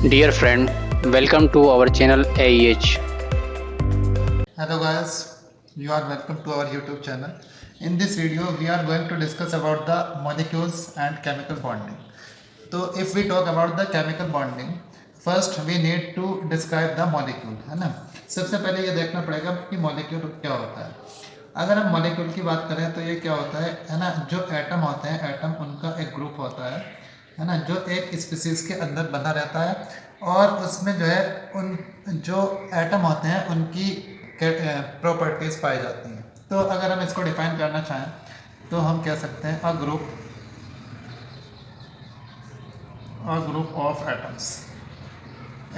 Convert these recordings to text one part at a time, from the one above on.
Dear friend, welcome to our channel AEH. Hello guys, you are welcome to our YouTube channel. In this video we are going to discuss about the molecules and chemical bonding. So if we talk about the chemical bonding, first we need to describe the molecule, है ना। सबसे पहले ये देखना पड़ेगा कि molecule क्या होता है। अगर हम molecule की बात करें तो ये क्या होता है ना, जो एटम होते हैं, एटम उनका एक ग्रुप होता है ना, जो एक स्पीसीज के अंदर बना रहता है और उसमें जो है उन जो एटम होते हैं उनकी प्रॉपर्टीज़ पाई जाती हैं। तो अगर हम इसको डिफाइन करना चाहें तो हम कह सकते हैं a group of atoms,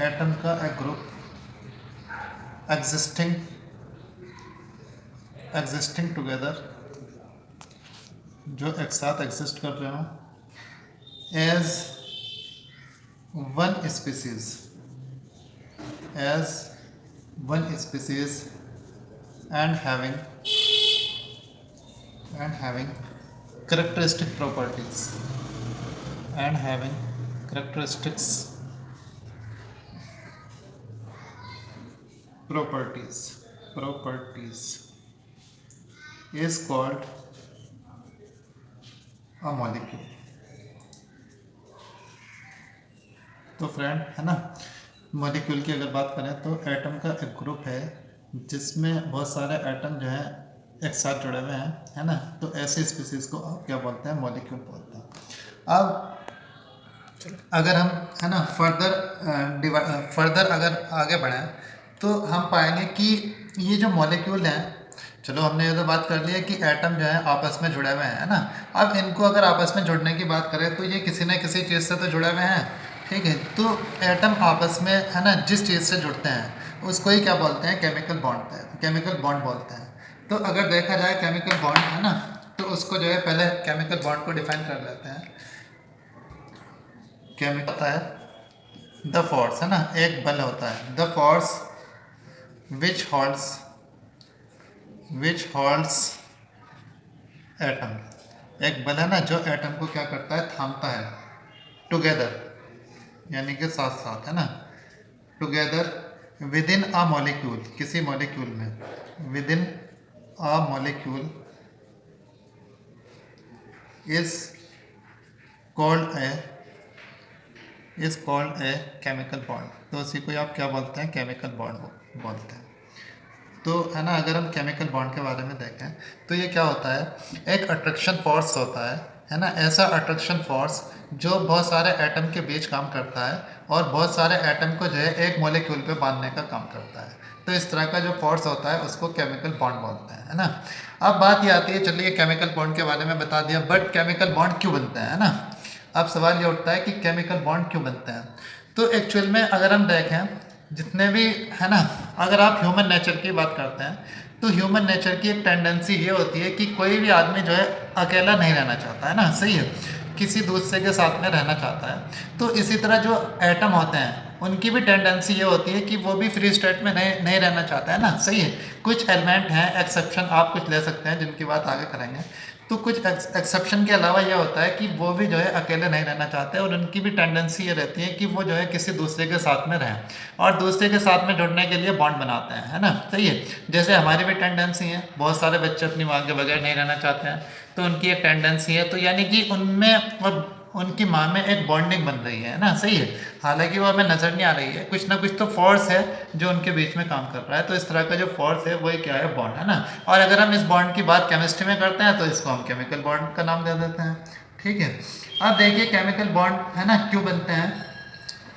atom का एक ग्रुप एग्जिस्टिंग टुगेदर, जो एक साथ एग्जिस्ट कर रहे हों as one species and having characteristic properties is called a molecule। तो फ्रेंड है ना, मॉलिक्यूल की अगर बात करें तो एटम का एक ग्रुप है जिसमें बहुत सारे एटम जो है एक साथ जुड़े हुए हैं, है ना। तो ऐसे स्पीसीज को आप क्या बोलते हैं, मॉलिक्यूल बोलते हैं। अब अगर हम है ना फर्दर अगर आगे बढ़ें तो हम पाएंगे कि ये जो मॉलिक्यूल हैं, चलो हमने ये तो बात कर ली है कि एटम जो है आपस में जुड़े हुए हैं, है ना। अब इनको अगर आपस में जुड़ने की बात करें तो ये किसी न किसी चीज़ से तो जुड़े हुए हैं, ठीक है। तो एटम आपस में है ना जिस चीज़ से जुड़ते हैं उसको ही क्या बोलते हैं, केमिकल बॉन्ड बोलते हैं। तो अगर देखा जाए केमिकल बॉन्ड है ना, तो उसको जो है पहले केमिकल बॉन्ड को डिफाइन कर लेते हैं। केमिकल होता है द फोर्स, है ना, एक बल होता है the force which holds atom, एक बल है ना जो एटम को क्या करता है, थामता है। टुगेदर यानी कि साथ साथ, है ना, together with in a molecule, किसी मॉलिक्यूल में, with in a molecule is called a chemical bond. तो उसी को आप क्या बोलते हैं, केमिकल बॉन्ड बोलते हैं। तो है ना, अगर हम केमिकल बॉन्ड के बारे में देखें तो ये क्या होता है, एक अट्रैक्शन फोर्स होता है ना, ऐसा अट्रैक्शन फोर्स जो बहुत सारे एटम के बीच काम करता है और बहुत सारे एटम को जो है एक मॉलिक्यूल पे बांधने का काम करता है। तो इस तरह का जो फोर्स होता है उसको केमिकल बॉन्ड बोलते हैं, है ना। अब बात ये आती है, चलिए केमिकल बॉन्ड के बारे में बता दिया, बट केमिकल बॉन्ड क्यों बनते हैं, है ना। अब सवाल ये उठता है कि केमिकल बॉन्ड क्यों बनते हैं। तो एक्चुअल में अगर हम देखें जितने भी, है ना, अगर आप ह्यूमन नेचर की बात करते हैं तो ह्यूमन नेचर की एक टेंडेंसी ये होती है कि कोई भी आदमी जो है अकेला नहीं रहना चाहता, है ना, सही है, किसी दूसरे के साथ में रहना चाहता है। तो इसी तरह जो एटम होते हैं उनकी भी टेंडेंसी ये होती है कि वो भी फ्री स्टेट में नहीं रहना चाहता, है ना, सही है। कुछ एलिमेंट हैं, एक्सेप्शन आप कुछ ले सकते हैं जिनकी बात आगे करेंगे। तो कुछ एक्सेप्शन के अलावा ये होता है कि वो भी जो है अकेले नहीं रहना चाहते और उनकी भी टेंडेंसी ये रहती है कि वो जो है किसी दूसरे के साथ में रहें और दूसरे के साथ में जुड़ने के लिए बॉन्ड बनाते हैं, है ना, सही है। जैसे हमारी भी टेंडेंसी है, बहुत सारे बच्चे अपनी माँ के बगैर नहीं रहना चाहते हैं, तो उनकी एक टेंडेंसी है, तो यानी कि उनमें और उनकी माँ में एक बॉन्डिंग बन रही है ना, सही है। हालांकि वो हमें नज़र नहीं आ रही है, कुछ ना कुछ तो फोर्स है जो उनके बीच में काम कर रहा है। तो इस तरह का जो फोर्स है वही क्या है, बॉन्ड, है ना। और अगर हम इस बॉन्ड की बात केमिस्ट्री में करते हैं तो इसको हम केमिकल बॉन्ड का नाम दे देते हैं, ठीक है। अब देखिए केमिकल बॉन्ड है ना क्यों बनते हैं।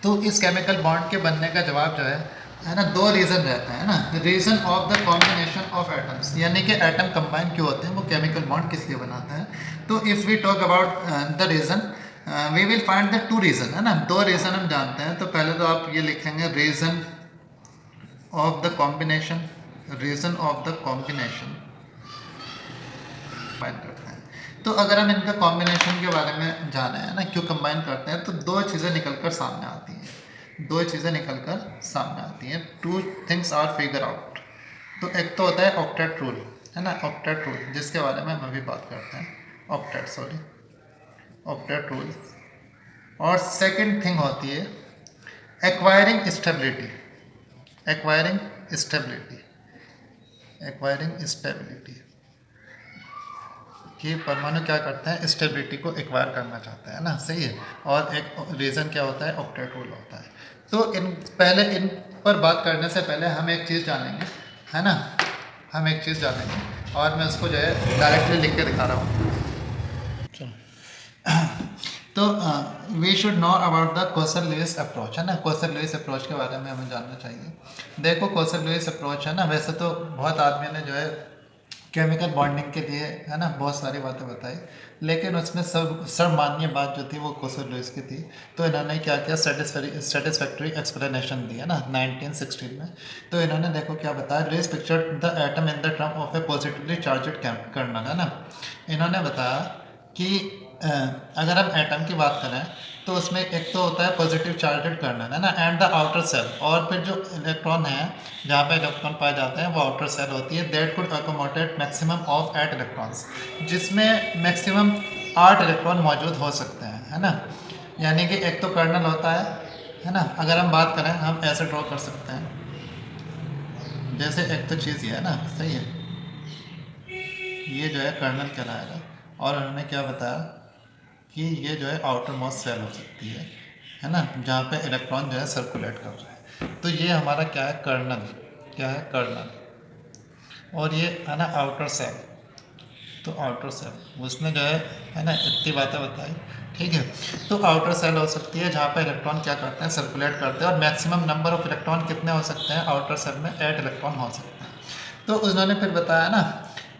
तो इस केमिकल बॉन्ड के बनने का जवाब जो है ना, दो रीज़न रहते हैं ना। Reason of the combination of atoms, यानी कि एटम कंबाइन क्यों होते हैं, वो केमिकल बॉन्ड किस लिए बनाते हैं। तो if we talk about the reason we will find the two reason, है ना, दो रीज़न हम जानते हैं। तो पहले तो आप ये लिखेंगे reason of the combination, reason of the combination करते हैं। तो अगर हम इनका कॉम्बिनेशन के बारे में जाने, है ना, क्यों कंबाइन करते हैं, तो दो चीज़ें निकल कर सामने आती हैं, two things are figure out. तो एक तो होता है ऑक्टेट रूल, है ना, ऑक्टेट रूल जिसके बारे में हम अभी बात करते हैं, ऑक्टेट रूल। और सेकंड थिंग होती है acquiring stability, acquiring stability, acquiring stability कि परमाणु क्या करते हैं, स्टेबिलिटी को एक्वायर करना चाहते हैं ना, सही है। और एक रीज़न क्या होता है, ऑक्टेट रूल होता है। तो इन पर बात करने से पहले हम एक चीज़ जानेंगे, है ना, हम एक चीज़ जानेंगे और मैं उसको जो है डायरेक्टली लिख के दिखा रहा हूँ। तो we should know about the Kossel Lewis approach, है ना। कोसल लुईस अप्रोच के बारे में हमें जानना चाहिए। देखो कोसल लुईस अप्रोच है ना, वैसे तो बहुत आदमी ने जो है केमिकल बॉन्डिंग के लिए, है ना, बहुत सारी बातें बताई, लेकिन उसमें सर्वमान्य बात जो थी वो कोसल लुईस की थी। तो इन्होंने क्या किया, सेटिस्फैक्ट्री एक्सप्लेनेशन दी, है ना, 1916 में। तो इन्होंने देखो क्या बताया, Lewis picture the atom in the term of a positively charged kernel, है ना। इन्होंने बताया कि अगर हम एटम की बात करें तो उसमें एक तो होता है पॉजिटिव चार्जड कर्नल, है ना, एंड द आउटर सेल, और फिर जो इलेक्ट्रॉन है, जहाँ पे इलेक्ट्रॉन पाए जाते हैं वो आउटर सेल होती है, that could accommodate maximum of 8 electrons, जिसमें मैक्सिमम 8 इलेक्ट्रॉन मौजूद हो सकते हैं, है ना। यानी कि एक तो कर्नल होता है ना। अगर हम बात करें, हम ऐसे ड्रॉ कर सकते हैं, जैसे एक तो चीज़ ये है ना, सही है, ये जो है कर्नल कहलाएगा। और उन्होंने क्या बताया कि ये जो है आउटर मोस्ट सेल हो सकती है ना, जहाँ पे इलेक्ट्रॉन जो है सर्कुलेट कर रहा है। तो ये हमारा क्या है, कर्नल, क्या है, कर्नल। और ये है ना आउटर सेल, तो आउटर सेल उसने जो है ना, इतनी बातें बताई, ठीक है। तो आउटर सेल हो सकती है जहाँ पे इलेक्ट्रॉन क्या करते हैं, सर्कुलेट करते हैं, और मैक्सिमम नंबर ऑफ इलेक्ट्रॉन कितने हो सकते हैं, आउटर सेल में 8 इलेक्ट्रॉन हो सकते हैं। तो उन्होंने फिर बताया ना,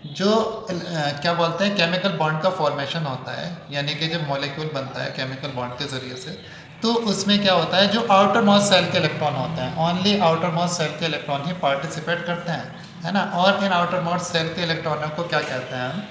जो क्या बोलते हैं, केमिकल बॉन्ड का फॉर्मेशन होता है, यानी कि जब मॉलिक्यूल बनता है केमिकल बॉन्ड के ज़रिए से, तो उसमें क्या होता है, जो आउटर मोस्ट सेल के इलेक्ट्रॉन होते हैं, ओनली आउटर मोस्ट सेल के इलेक्ट्रॉन ही पार्टिसिपेट करते हैं, है ना। और इन आउटर मोस्ट सेल के इलेक्ट्रॉनों को क्या कहते हैं हम,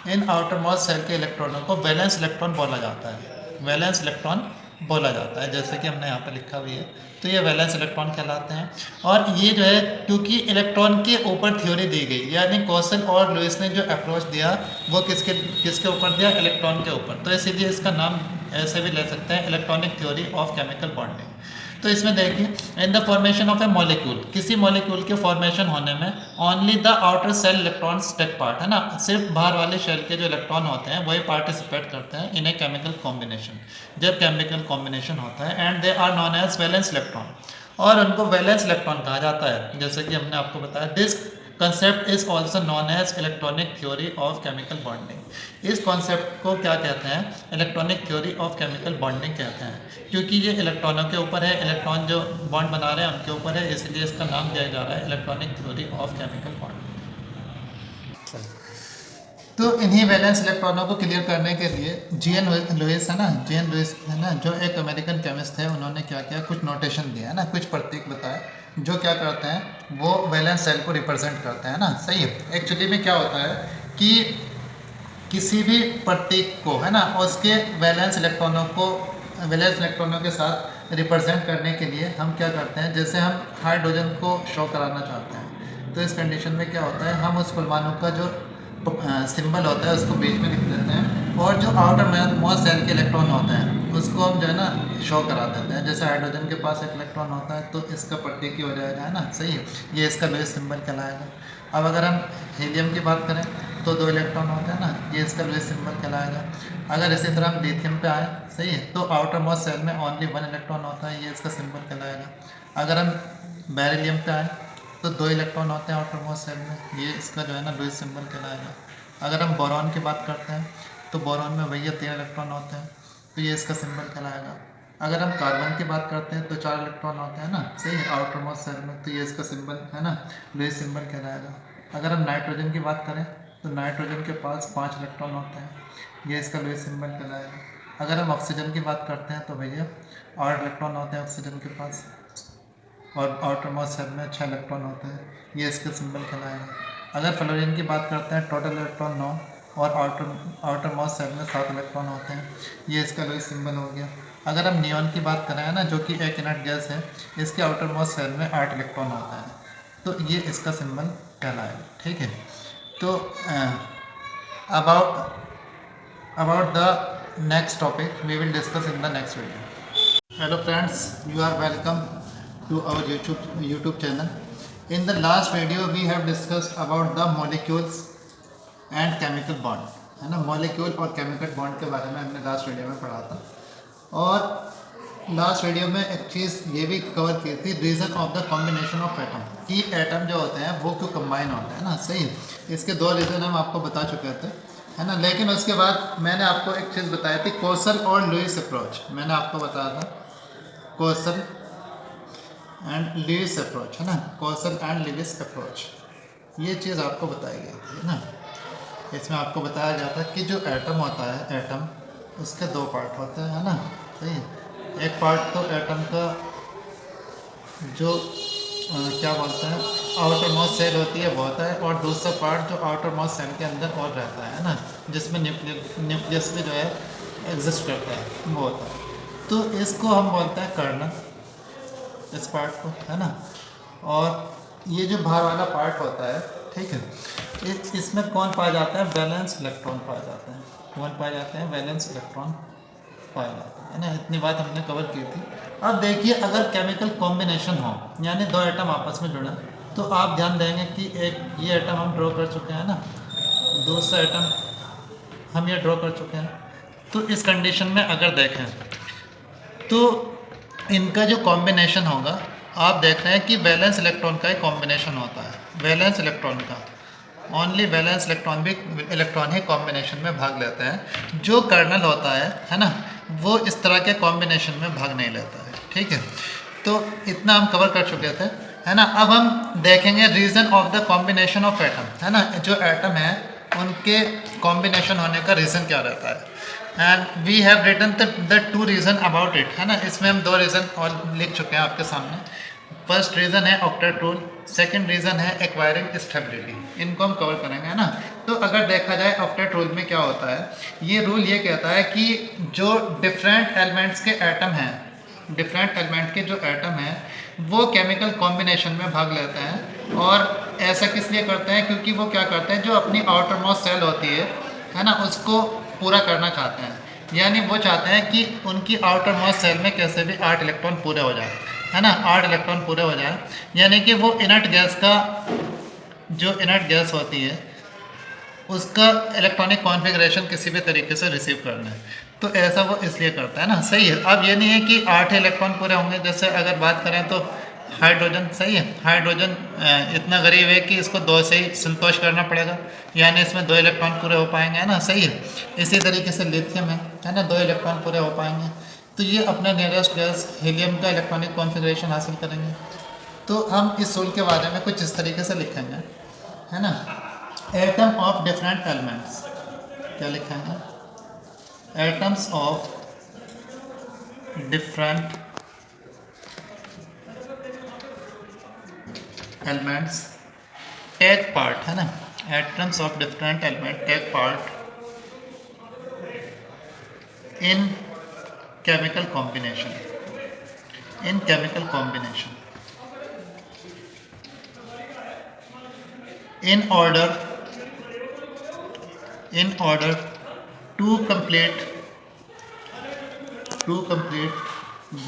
इन आउटर मोस्ट सेल के इलेक्ट्रॉनों को वैलेंस इलेक्ट्रॉन बोला जाता है, वैलेंस इलेक्ट्रॉन बोला जाता है, जैसे कि हमने यहाँ पर लिखा हुई है। तो ये वैलेंस इलेक्ट्रॉन कहलाते हैं। और ये जो है, क्योंकि इलेक्ट्रॉन के ऊपर थ्योरी दी गई, यानी कोसल और लुईस ने जो अप्रोच दिया वो किसके किसके ऊपर दिया, इलेक्ट्रॉन के ऊपर। तो इसीलिए इसका नाम ऐसे भी ले सकते हैं, electronic theory of chemical bonding. तो इसमें देखिए, in the formation of a molecule, किसी मॉलिक्यूल के फॉर्मेशन होने में only the outer shell electrons take part, है ना, सिर्फ बाहर वाले शेल के जो इलेक्ट्रॉन होते हैं वही पार्टिसिपेट करते हैं इन ए केमिकल कॉम्बिनेशन, जब केमिकल कॉम्बिनेशन होता है, and they are known as valence electron, और उनको वैलेंस इलेक्ट्रॉन कहा जाता है, जैसे कि हमने आपको बताया। This concept is also known as electronic theory of chemical bonding. इस कॉन्सेप्ट को क्या कहते हैं, electronic theory of chemical bonding कहते हैं, क्योंकि ये इलेक्ट्रॉनों के ऊपर है, इलेक्ट्रॉन जो बॉन्ड बना रहे हैं उनके ऊपर है, इसलिए इसका नाम दिया जा रहा है electronic theory of chemical bonding. तो इन्हीं वैलेंस इलेक्ट्रॉनों को क्लियर करने के लिए जी.एन. लुईस है ना, जी.एन. लुईस है ना, जो एक अमेरिकन केमिस्ट थे, उन्होंने क्या किया, कुछ नोटेशन दिया, है ना, कुछ प्रतीक बताए, जो क्या करते हैं, वो वैलेंस सेल को रिप्रेजेंट करते हैं ना, सही है। एक्चुअली में क्या होता है कि किसी भी प्रतीक को, है ना, उसके वैलेंस इलेक्ट्रॉनों के साथ रिप्रेजेंट करने के लिए हम क्या करते हैं, जैसे हम हाइड्रोजन को शो कराना चाहते हैं, तो इस कंडीशन में क्या होता है, हम उस परमाणु का जो सिंबल होता है उसको बीच में लिख देते हैं, और जो आउटर मोस्ट सेल के इलेक्ट्रॉन होते हैं उसको हम जो है ना शो करा देते हैं। जैसे हाइड्रोजन के पास एक इलेक्ट्रॉन होता है तो इसका प्रतीक ही हो जाएगा, है ना, सही है, ये इसका लुईस सिंबल कहलाएगा। अब अगर हम हीलियम की बात करें तो 2 इलेक्ट्रॉन होते हैं ना, ये इसका लुईस सिंबल कहलाएगा। अगर इसी तरह हम लिथियम पे आए, सही है, तो आउटर मोस्ट सेल में ओनली 1 इलेक्ट्रॉन होता है, ये इसका सिंबल कहलाएगा। अगर हम बेरिलियम पे आए तो 2 इलेक्ट्रॉन होते हैं आउटर मोस्ट सेल में, ये इसका जो है ना लुईस सिंबल कहलाएगा। अगर हम बोरॉन की बात करते हैं तो बोरॉन में भैया 3 इलेक्ट्रॉन होते हैं, तो ये इसका सिंबल कहलाएगा। अगर हम कार्बन की बात करते हैं तो 4 इलेक्ट्रॉन होते हैं ना, सही है, आउटर मोस्ट सेल में, तो ये इसका सिंबल है ना लुईस सिंबल कहलाएगा। अगर हम नाइट्रोजन की बात करें तो नाइट्रोजन के पास 5 इलेक्ट्रॉन होते हैं, ये इसका लुईस सिंबल कहलाएगा। अगर हम ऑक्सीजन की बात करते हैं तो भैया 8 इलेक्ट्रॉन होते हैं ऑक्सीजन के पास, और आउटर मोस्ट सेल में 6 इलेक्ट्रॉन होते हैं, ये इसका सिंबल कहलाएगा। अगर फ्लोरीन की बात करते हैं, टोटल इलेक्ट्रॉन 9, और आउटर मोस्ट सेल में 7 इलेक्ट्रॉन होते हैं, ये इसका लुईस सिंबल हो गया। अगर हम नियॉन की बात करें ना, जो कि एक इनर्ट गैस है, इसके आउटर मोस्ट सेल में 8 इलेक्ट्रॉन होता है, तो ये इसका सिंबल कहलाएगा, ठीक है। तो about the next topic we will discuss in the next video. Hello friends, you are welcome to our YouTube channel. In the last video we have discussed about the molecules and chemical bond, है ना। Molecule और chemical bond के बारे में हमने last video में पढ़ा था। और लास्ट वीडियो में एक चीज़ ये भी कवर की थी, reason of the combination of atom, कि एटम जो होते हैं वो क्यों कंबाइन होते हैं ना। सही है, इसके दो रीज़न हम आपको बता चुके थे, है ना। लेकिन उसके बाद मैंने आपको एक चीज़ बताई थी, कोसल और लुईस अप्रोच। मैंने आपको बताया था कोसल एंड लुईस अप्रोच, है ना। कोसल एंड लुईस अप्रोच, ये चीज़ आपको बताई गई थी, है ना। इसमें आपको बताया गया था कि जो एटम होता है, एटम उसके दो पार्ट होते हैं, है ना। सही है, एक पार्ट तो एटम का जो क्या बोलते हैं आउटर मोस्ट सेल होती है वो होता है, और दूसरा पार्ट जो आउटर मोस्ट सेल के अंदर और रहता है ना, जिसमें न्यूक्लियस भी जो है एग्जिस्ट करता है, वो होता है। तो इसको हम बोलते हैं कर्नल, इस पार्ट को, है ना। और ये जो बाहर वाला पार्ट होता है, ठीक है, इसमें कौन पाया जाता है, वैलेंस इलेक्ट्रॉन पाया जाता है। कौन पाए जाते हैं, वैलेंस इलेक्ट्रॉन पाए जाते हैं, है ना। इतनी बात हमने कवर की थी। अब देखिए, अगर केमिकल कॉम्बिनेशन हो, यानी दो एटम आपस में जुड़ा, तो आप ध्यान देंगे कि एक ये एटम हम ड्रॉ कर चुके हैं ना, दूसरा एटम हम ये ड्रॉ कर चुके हैं। तो इस कंडीशन में अगर देखें तो इनका जो कॉम्बिनेशन होगा, आप देख रहे हैं कि वैलेंस इलेक्ट्रॉन का ही कॉम्बिनेशन होता है। वैलेंस इलेक्ट्रॉन का, ओनली वैलेंस इलेक्ट्रॉन भी इलेक्ट्रॉन ही कॉम्बिनेशन में भाग लेते हैं। जो कर्नल होता है ना, वो इस तरह के कॉम्बिनेशन में भाग नहीं लेता है, ठीक है। तो इतना हम कवर कर चुके थे, है ना। अब हम देखेंगे reason of the combination of atom, है ना। जो एटम है उनके कॉम्बिनेशन होने का रीज़न क्या रहता है, and we have written the two reason about it, है ना। इसमें हम दो रीज़न और लिख चुके हैं आपके सामने। फर्स्ट रीज़न है ऑक्टेट रूल, सेकंड रीज़न है एक्वायरिंग स्टेबिलिटी। इनको हम कवर करेंगे, है ना। तो अगर देखा जाए ऑक्टेट रूल में क्या होता है, ये रूल ये कहता है कि जो डिफरेंट एलिमेंट्स के एटम हैं, डिफरेंट एलिमेंट के जो एटम हैं वो केमिकल कॉम्बिनेशन में भाग लेते हैं। और ऐसा किस लिए करते हैं, क्योंकि वो क्या करते हैं, जो अपनी आउटर मोस्ट सेल होती है ना, उसको पूरा करना चाहते हैं। यानी वो चाहते हैं कि उनकी आउटर मोस्ट सेल में कैसे भी 8 इलेक्ट्रॉन पूरे हो जाए, है ना, 8 इलेक्ट्रॉन पूरे हो जाए। यानी कि वो इनर्ट गैस का, जो इनर्ट गैस होती है उसका इलेक्ट्रॉनिक कॉन्फ़िगरेशन किसी भी तरीके से रिसीव करना है। तो ऐसा वो इसलिए करता है ना। सही है। अब ये नहीं है कि 8 इलेक्ट्रॉन पूरे होंगे। जैसे अगर बात करें तो हाइड्रोजन, सही है, हाइड्रोजन इतना गरीब है कि इसको 2 से ही संतोष करना पड़ेगा, यानी इसमें 2 इलेक्ट्रॉन पूरे हो पाएंगे, है ना। सही है। इसी तरीके से लिथियम है ना, 2 इलेक्ट्रॉन पूरे हो पाएंगे। तो ये अपना नियरेस्ट गैस हीलियम का इलेक्ट्रॉनिक कॉन्फ़िगरेशन हासिल करेंगे। तो हम इस रूल के बारे में कुछ इस तरीके से लिखेंगे, है ना। एटम ऑफ डिफरेंट एलिमेंट्स, क्या लिखेंगे, atoms of different elements take part, है ना। Atoms of different element take part in chemical combination, in chemical combination in order to complete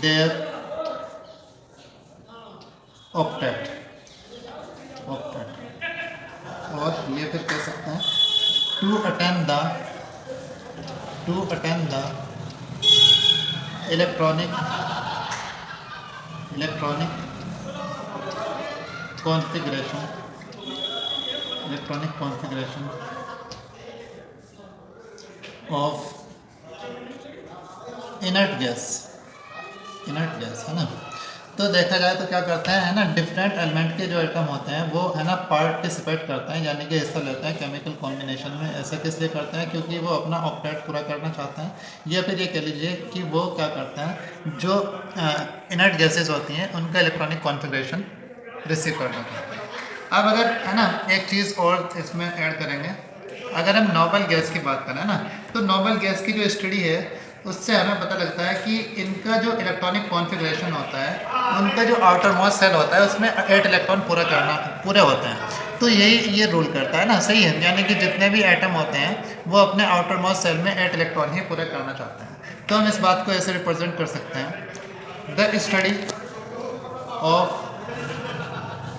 their octet, और ये फिर कह सकते हैं to attain the electronic configuration of inert gas, है ना। तो देखा जाए तो क्या करते हैं, है ना, डिफरेंट एलिमेंट के जो एटम होते हैं वो, है ना, पार्टिसिपेट करते हैं, यानी कि हिस्सा लेते हैं केमिकल कॉम्बिनेशन में। ऐसा किस लिए करते हैं, क्योंकि वो अपना ऑक्टेट पूरा करना चाहते हैं, या फिर ये कह लीजिए कि वो क्या करते हैं, जो इनर्ट गैसेस होती हैं उनका इलेक्ट्रॉनिक कॉन्फ़िगरेशन रिसीव करना चाहते हैं। अब अगर, है ना, एक चीज़ और इसमें ऐड करेंगे, अगर हम नोबल गैस की बात करें ना, तो नोबल गैस की जो स्टडी है उससे हमें पता लगता है कि इनका जो इलेक्ट्रॉनिक कॉन्फ़िगरेशन होता है, उनका जो आउटर मोस्ट सेल होता है उसमें 8 इलेक्ट्रॉन पूरे होते हैं। तो यही ये रूल करता है ना। सही है। यानी कि जितने भी एटम होते हैं वो अपने आउटर मोस्ट सेल में 8 इलेक्ट्रॉन ही पूरे करना चाहते हैं। तो हम इस बात को ऐसे रिप्रेजेंट कर सकते हैं the study of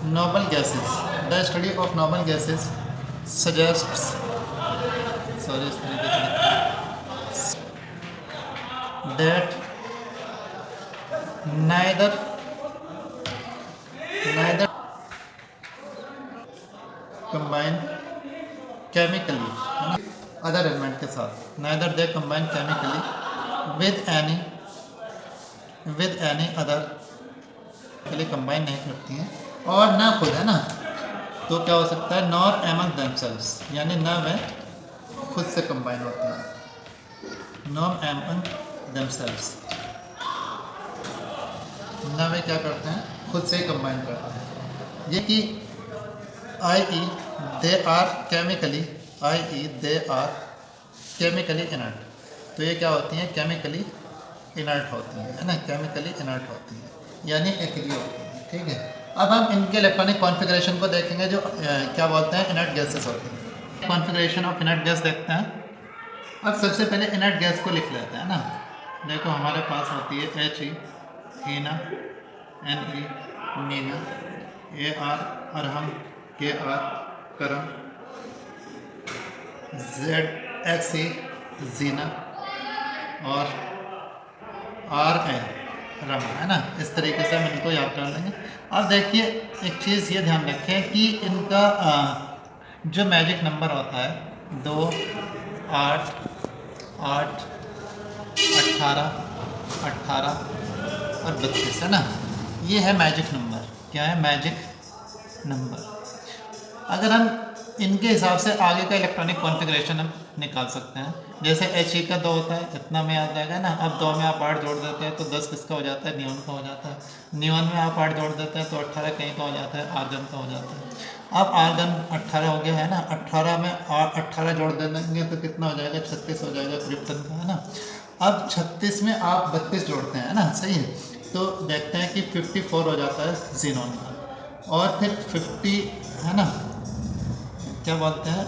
noble gases, the study of noble gases suggests, sorry इस तरीके से that neither combine chemically, है ना, other element के साथ, neither they combine chemically with any other, पहले कंबाइन नहीं करती हैं और ना खुद, है ना, तो क्या हो सकता है, नॉर एमंग देमसेल्व्स, यानी ना वे खुद से कंबाइन होती हैं, नॉर एमंग देमसेल्व्स, ना वे क्या करते हैं, खुद से ही कंबाइन करते हैं। ये कि i.e. they are chemically inert, तो ये क्या होती हैं, केमिकली इनर्ट होती हैं, है ना, केमिकली इनर्ट होती हैं, यानी एक्रिय होती हैं। ठीक है, अब हम इनके इलेक्ट्रॉनिक कॉन्फ़िगरेशन को देखेंगे, जो क्या बोलते हैं, इनर्ट गैसेस होती हैं। कॉन्फ़िगरेशन ऑफ इनर्ट गैस देखते हैं। अब सबसे पहले इनर्ट गैस को लिख लेते हैं ना। देखो हमारे पास होती है He, Hina, Ne, Neena, Ar, Arham, Kr, करम, Xe, जीना और Ra, रमा, है ना। इस तरीके से हम इनको याद कर लेंगे। अब देखिए एक चीज़ ये ध्यान रखें कि इनका जो मैजिक नंबर होता है 2, 8, 8, 18, 18 और 32, है ना, ये है मैजिक नंबर। क्या है मैजिक नंबर? अगर हम इनके हिसाब से आगे का इलेक्ट्रॉनिक कॉन्फ़िगरेशन हम निकाल सकते हैं। जैसे He का 2 होता है, इतना में याद रहेगा ना। अब 2 में आप 8 जोड़ देते हैं तो 10 किसका हो जाता है, नियॉन का हो जाता है। नियॉन में आप 8 जोड़ देते हैं तो 18 कहीं का हो जाता है, आर्गन का हो जाता है। अब आर्गन 18 हो गया, है ना। 18 में 18 जोड़ देंगे तो कितना हो जाएगा, 36 हो जाएगा क्रिप्टन का, है ना। अब 36 में आप 32 जोड़ते हैं, है ना, सही है। तो देखते हैं कि 54 हो जाता है जीनॉन का, और फिर 50, है ना, क्या बोलते हैं।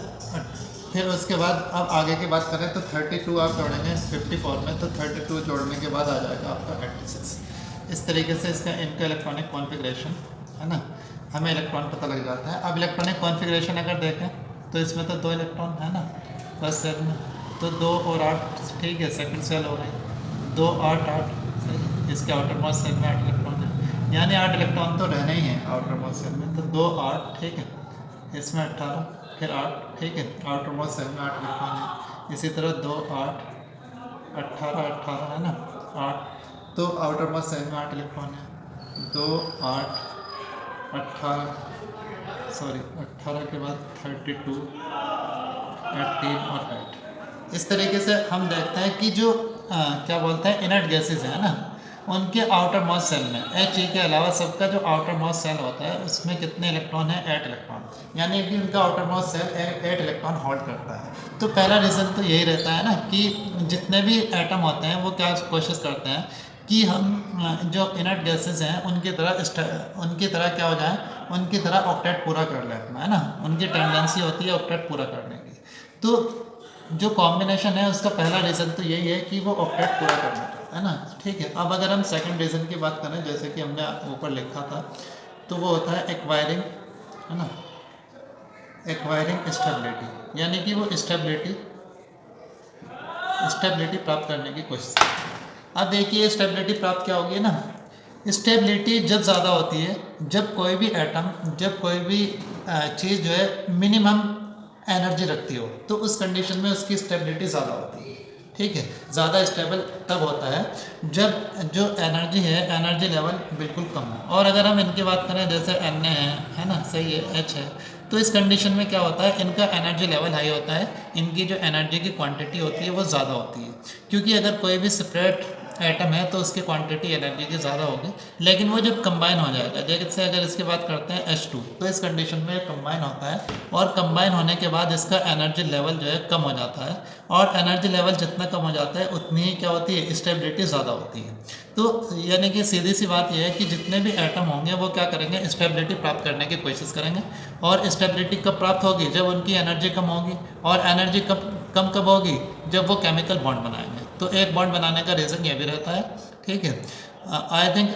फिर उसके बाद अब आगे की बात करें तो 32 आप जोड़ेंगे 54 में, तो 32 जोड़ने के बाद आ जाएगा आपका 86। इस तरीके से इसका इनका इलेक्ट्रॉनिक कॉन्फ़िगरेशन, है ना, हमें इलेक्ट्रॉन पता लग जाता है। अब इलेक्ट्रॉनिक कॉन्फ़िगरेशन अगर देखें तो इसमें तो 2 इलेक्ट्रॉन है ना फर्स्ट सेल में, तो 2 और 8, ठीक है, सेकंड सेल हो रही 2, 8, 8, सही। इसके आउटर मोस्ट सेल में 8 इलेक्ट्रॉन है, यानी 8 इलेक्ट्रॉन तो रहने ही हैं आउटर मोस्ट सेल में। तो 2, 8, ठीक है, इसमें 18, फिर 8, ठीक है, आउटर मोस्ट सेल में 8 इलेक्ट्रॉन है। इसी तरह 2, 8, 18, 18, है ना, 8, तो आउटर मोस्ट सेल में 8 इलेक्ट्रॉन है। 2, 8, 18 के बाद 32, 18 और 8। इस तरीके से हम देखते हैं कि जो क्या बोलते हैं इनर्ट गैसेज है ना, उनके आउटर मोस्ट सेल में He के अलावा सबका जो आउटर मोस्ट सेल होता है उसमें कितने इलेक्ट्रॉन है, 8 इलेक्ट्रॉन, यानी कि उनका outermost shell 8 electron hold करता है। तो पहला रीज़न तो यही रहता है ना कि जितने भी एटम होते हैं वो क्या कोशिश करते हैं कि हम जो इनर्ट गैसेज हैं उनकी तरह क्या हो जाए, उनकी तरह ऑक्टेट पूरा कर ले अपना, है ना। उनकी टेंडेंसी होती है ऑक्टेट पूरा करने की। तो जो कॉम्बिनेशन है उसका पहला रीज़न तो यही है कि वो ऑक्टेट पूरा करना चाहता है ना, ठीक है। अब अगर हम सेकंड रीज़न की बात करें, जैसे कि हमने ऊपर लिखा था, तो वो होता है एक्वायरिंग, है ना, एक्वायरिंग स्टेबिलिटी, यानी कि वो स्टेबिलिटी प्राप्त करने की कोशिश करते हैं। अब देखिए स्टेबिलिटी प्राप्त क्या होगी ना, स्टेबिलिटी जब ज़्यादा होती है जब कोई भी एटम, जब कोई भी चीज़ जो है मिनिमम एनर्जी रखती हो, तो उस कंडीशन में उसकी स्टेबिलिटी ज़्यादा होती है, ठीक है। ज़्यादा स्टेबल तब होता है जब जो एनर्जी है, एनर्जी लेवल बिल्कुल कम है। और अगर हम इनकी बात करें जैसे Na है ना, सही है, H है, तो इस कंडीशन में क्या होता है, इनका एनर्जी लेवल हाई होता है, इनकी जो एनर्जी की क्वांटिटी होती है वो ज़्यादा होती है। क्योंकि अगर कोई भी सेपरेट एटम है तो उसकी क्वांटिटी एनर्जी की ज़्यादा होगी, लेकिन वो जब कंबाइन हो जाएगा, जैसे अगर इसकी बात करते हैं H2, तो इस कंडीशन में कंबाइन होता है, और कंबाइन होने के बाद इसका एनर्जी लेवल जो है कम हो जाता है, और एनर्जी लेवल जितना कम हो जाता है उतनी ही क्या होती है, स्टेबिलिटी ज़्यादा होती है। तो यानी कि सीधी सी बात यह है कि जितने भी एटम होंगे वो क्या करेंगे, स्टेबिलिटी प्राप्त करने की कोशिश करेंगे। और स्टेबिलिटी कब प्राप्त होगी, जब उनकी एनर्जी कम होगी, और एनर्जी कब होगी, जब वो केमिकल बॉन्ड बनाएंगे। तो एक बॉन्ड बनाने का रीज़न ये भी रहता है, ठीक है। I think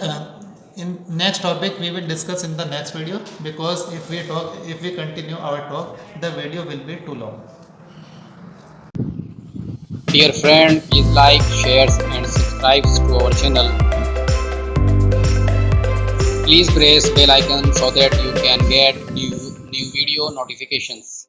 in next topic we will discuss in the next video, because if we continue our talk, the video will be too long. Dear friend, please like, shares and subscribe to our channel. Please press bell icon so that you can get new video notifications.